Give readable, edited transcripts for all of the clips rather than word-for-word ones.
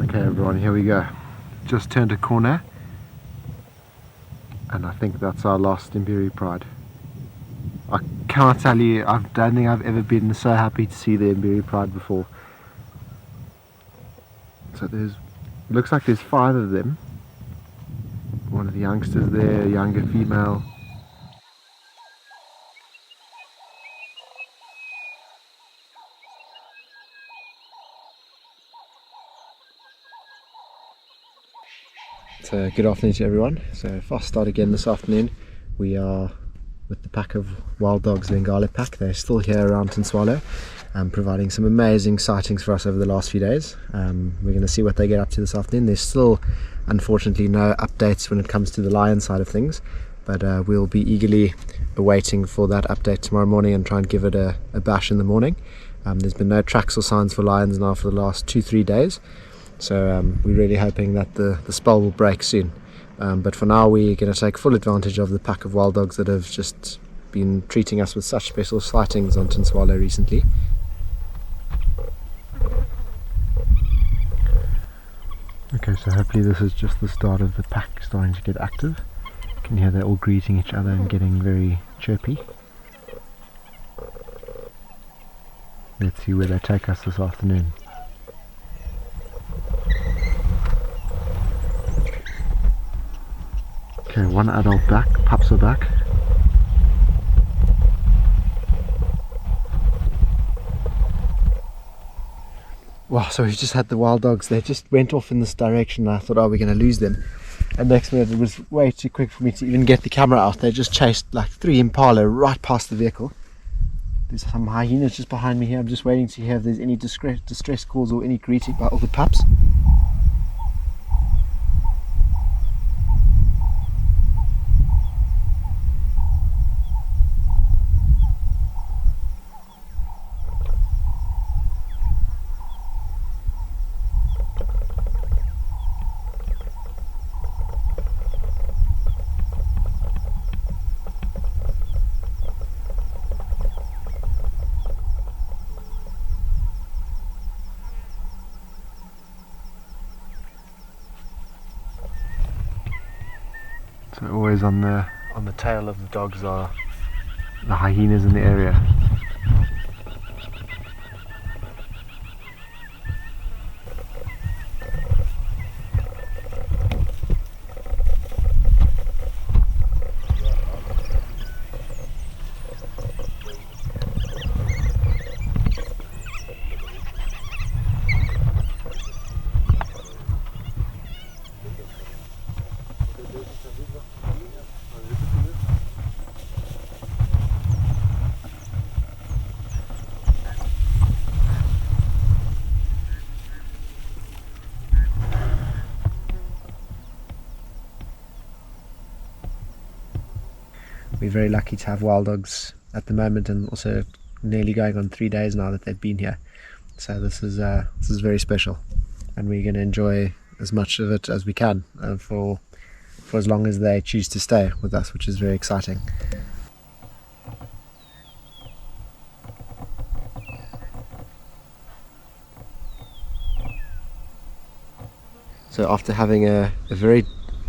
Okay everyone, here we go. Just turned a corner and I think that's our last Mbiris pride. I can't tell you, I don't think I've ever been so happy to see the Mbiris pride before. So looks like there's 5 of them. One of the youngsters there, a younger female. So good afternoon to everyone. So fast start again this afternoon. We are with the pack of wild dogs, the Ngale pack. They're still here around Tinswalo, providing some amazing sightings for us over the last few days. We're going to see what they get up to this afternoon. There's still unfortunately no updates when it comes to the lion side of things, but we'll be eagerly awaiting for that update tomorrow morning and try and give it a bash in the morning. There's been no tracks or signs for lions now for the last 2-3 days. So we're really hoping that the spell will break soon. But for now we're going to take full advantage of the pack of wild dogs that have just been treating us with such special sightings on Tinswalo recently. Okay, so hopefully this is just the start of the pack starting to get active. You can hear they're all greeting each other and getting very chirpy. Let's see where they take us this afternoon. Okay, one adult back, pups are back. Wow, so we just had the wild dogs, they just went off in this direction and I thought, oh, we're going to lose them. And next minute it was way too quick for me to even get the camera out. They just chased like 3 impala right past the vehicle. There's some hyenas just behind me here. I'm just waiting to hear if there's any distress calls or any greeting by all the pups. So always on the tail of the dogs are the hyenas in the area. We're very lucky to have wild dogs at the moment, and also nearly going on 3 days now that they've been here. So this is very special, and we're going to enjoy as much of it as we can for as long as they choose to stay with us, which is very exciting. So after having a very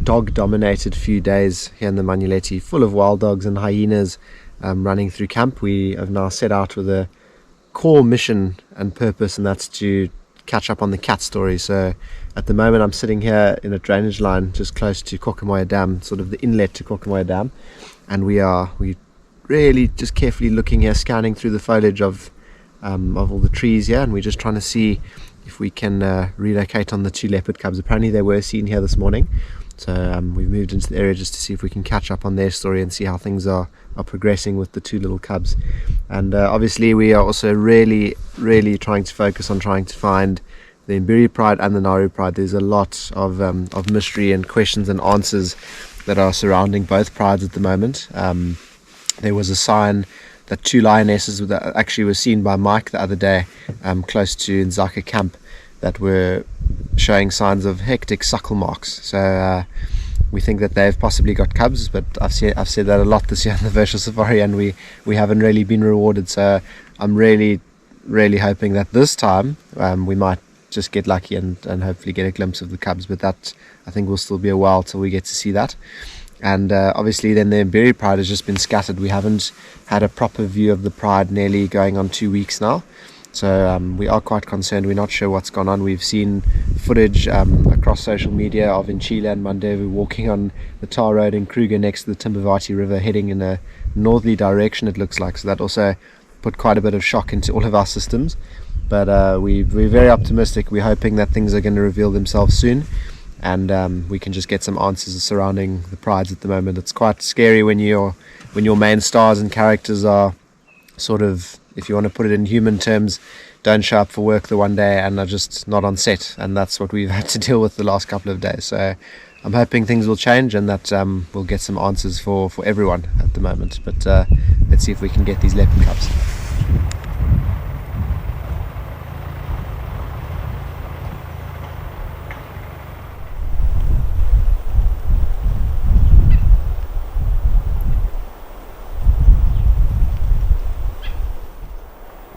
dog-dominated few days here in the Manuleti, full of wild dogs and hyenas running through camp, we have now set out with a core mission and purpose, and that's to catch up on the cat story. So at the moment I'm sitting here in a drainage line just close to Kokomoya Dam, sort of the inlet to Kokomoya Dam, and we really just carefully looking here, scanning through the foliage of all the trees here, and we're just trying to see if we can relocate on the 2 leopard cubs. Apparently they were seen here this morning. So we've moved into the area just to see if we can catch up on their story and see how things are progressing with the 2 little cubs. And obviously we are also really trying to focus on trying to find the Mbiris pride and the Nauru pride. There's a lot of mystery and questions and answers that are surrounding both prides at the moment. There was a sign that 2 lionesses that actually were seen by Mike the other day close to Nzaka camp that were showing signs of hectic suckle marks. So we think that they've possibly got cubs, but I've said that a lot this year on the virtual safari, and we haven't really been rewarded. So I'm really hoping that this time we might just get lucky and hopefully get a glimpse of the cubs. But that, I think, will still be a while till we get to see that. And obviously then the Mbiris pride has just been scattered. We haven't had a proper view of the pride nearly going on 2 weeks now. So we are quite concerned. We're not sure what's gone on. We've seen footage across social media of Nchila and Mandevu walking on the tar road in Kruger next to the Timbavati River, heading in a northerly direction, it looks like. So that also put quite a bit of shock into all of our systems. But we're very optimistic. We're hoping that things are going to reveal themselves soon, and we can just get some answers surrounding the prides at the moment. It's quite scary when your main stars and characters are sort of, if you want to put it in human terms, don't show up for work the one day and are just not on set, and that's what we've had to deal with the last couple of days. So I'm hoping things will change and that we'll get some answers for everyone at the moment. But let's see if we can get these leopard cubs.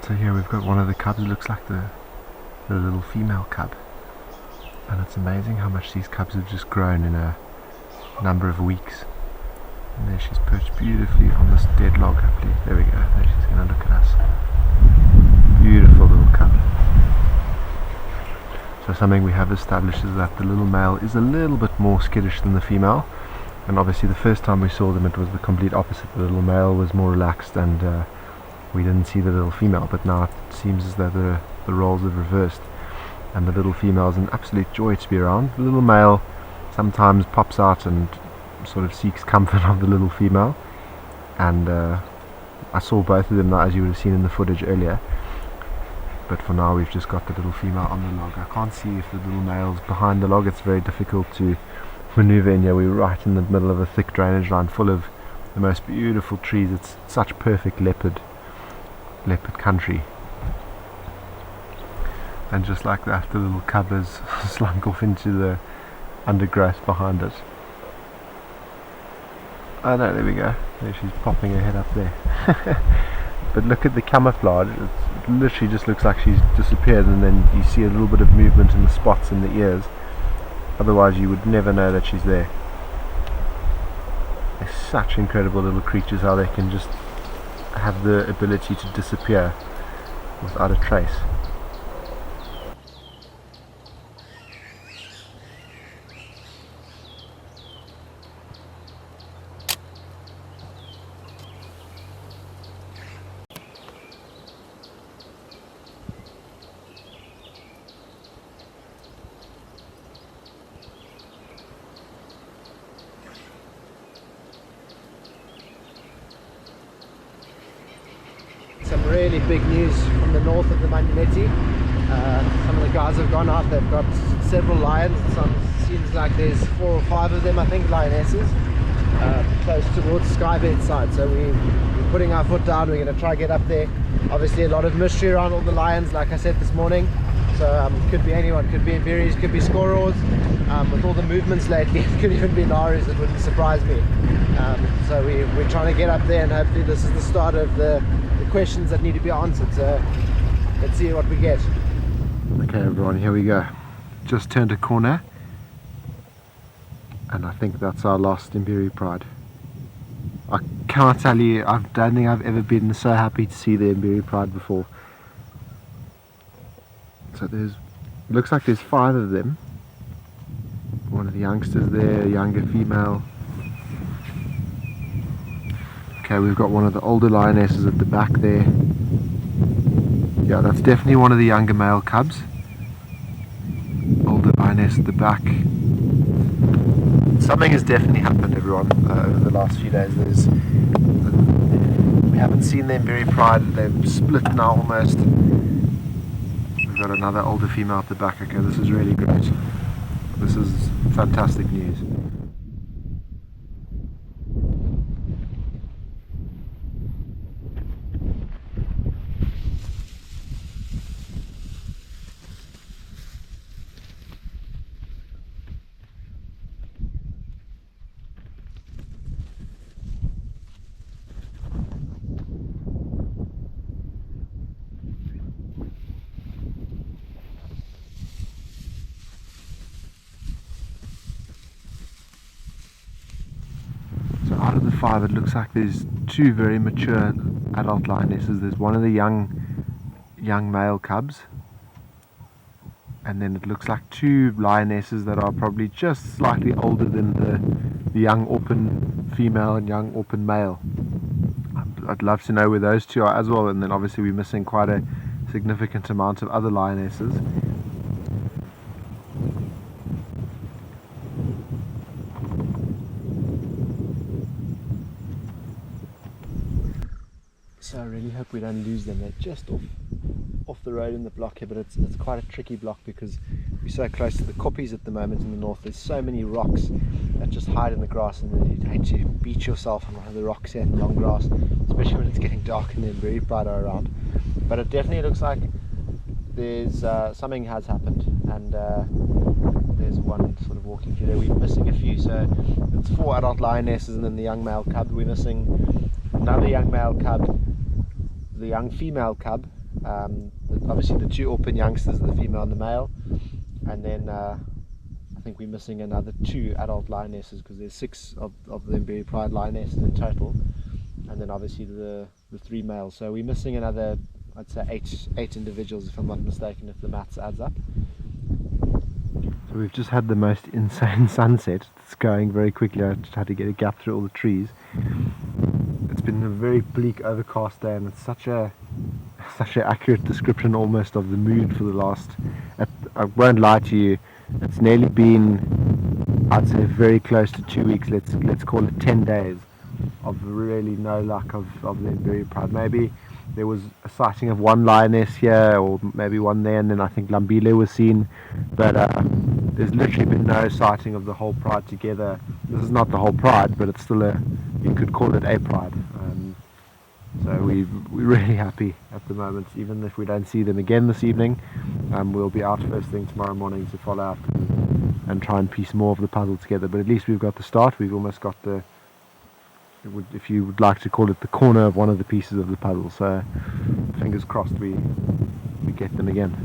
So here we've got one of the cubs. It looks like the little female cub, and it's amazing how much these cubs have just grown in a number of weeks. And there she's perched beautifully on this dead log. There we go. There she's going to look at us. Beautiful little cub. So something we have established is that the little male is a little bit more skittish than the female, and obviously the first time we saw them it was the complete opposite. The little male was more relaxed and we didn't see the little female, but now it seems as though the roles have reversed and the little female is an absolute joy to be around. The little male sometimes pops out and sort of seeks comfort of the little female, and I saw both of them now, as you would have seen in the footage earlier, but for now we've just got the little female on the log. I can't see if the little male's behind the log. It's very difficult to maneuver in here. We're right in the middle of a thick drainage line full of the most beautiful trees. It's such perfect leopard country, and just like that the little cub has slunk off into the undergrowth behind it. Oh no, there we go. There she's popping her head up there. But look at the camouflage. It literally just looks like she's disappeared, and then you see a little bit of movement in the spots in the ears. Otherwise you would never know that she's there. They're such incredible little creatures, how they can just have the ability to disappear without a trace. Some really big news from the north of the Manuleti. Some of the guys have gone out. They've got several lions. Seems like there's 4 or 5 of them, I think, lionesses, close towards Skybed side. So we're putting our foot down. We're going to try get up there. Obviously a lot of mystery around all the lions, like I said this morning. So could be anyone. Could be Mbiris, could be Skorors. With all the movements lately, it could even be Naris. It wouldn't surprise me. So we're trying to get up there, and hopefully this is the start of the questions that need to be answered. So let's see what we get. Okay everyone, here we go. Just turned a corner and I think that's our last Mbiris pride. I can't tell you, I don't think I've ever been so happy to see the Mbiris pride before. So looks like there's 5 of them. One of the youngsters there, a younger female. Okay, we've got one of the older lionesses at the back there. Yeah, that's definitely one of the younger male cubs. Older lioness at the back. Something has definitely happened, everyone, over the last few days. We haven't seen the Mbiris pride. They've split now almost. We've got another older female at the back. Okay, this is really great. This is fantastic news. 5, it looks like there's 2 very mature adult lionesses. There's one of the young male cubs, and then it looks like 2 lionesses that are probably just slightly older than the young open female and young open male. I'd love to know where those 2 are as well, and then obviously we're missing quite a significant amount of other lionesses. So I really hope we don't lose them. They're just off the road in the block here, but it's quite a tricky block because we're so close to the koppies at the moment in the north. There's so many rocks that just hide in the grass, and then you'd hate to beat yourself on one of the rocks here in the long grass, especially when it's getting dark and the Mbiris pride are around. But it definitely looks like there's something has happened, and there's one sort of walking through there. We're missing a few, so it's 4 adult lionesses and then the young male cub. We're missing another young male cub, the young female cub, obviously the 2 open youngsters, the female and the male, and then I think we're missing another 2 adult lionesses because there's 6 of the Mbiris pride lionesses in total, and then obviously the 3 males. So we're missing another, I'd say 8 individuals if I'm not mistaken, if the maths adds up. So we've just had the most insane sunset. It's going very quickly. I just had to get a gap through all the trees. It's been a very bleak, overcast day, and it's such an accurate description almost of the mood for the last, I won't lie to you, it's nearly been, I'd say, very close to 2 weeks. Let's call it 10 days of really no luck of the Mbiris pride. Maybe there was a sighting of 1 lioness here, or maybe 1 there, and then I think Lambile was seen, but there's literally been no sighting of the whole pride together. This is not the whole pride, but it's still you could call it a pride. So we're really happy at the moment. Even if we don't see them again this evening, we'll be out first thing tomorrow morning to follow up and try and piece more of the puzzle together. But at least we've got the start. We've almost got if you would like to call it, the corner of one of the pieces of the puzzle. So fingers crossed we get them again.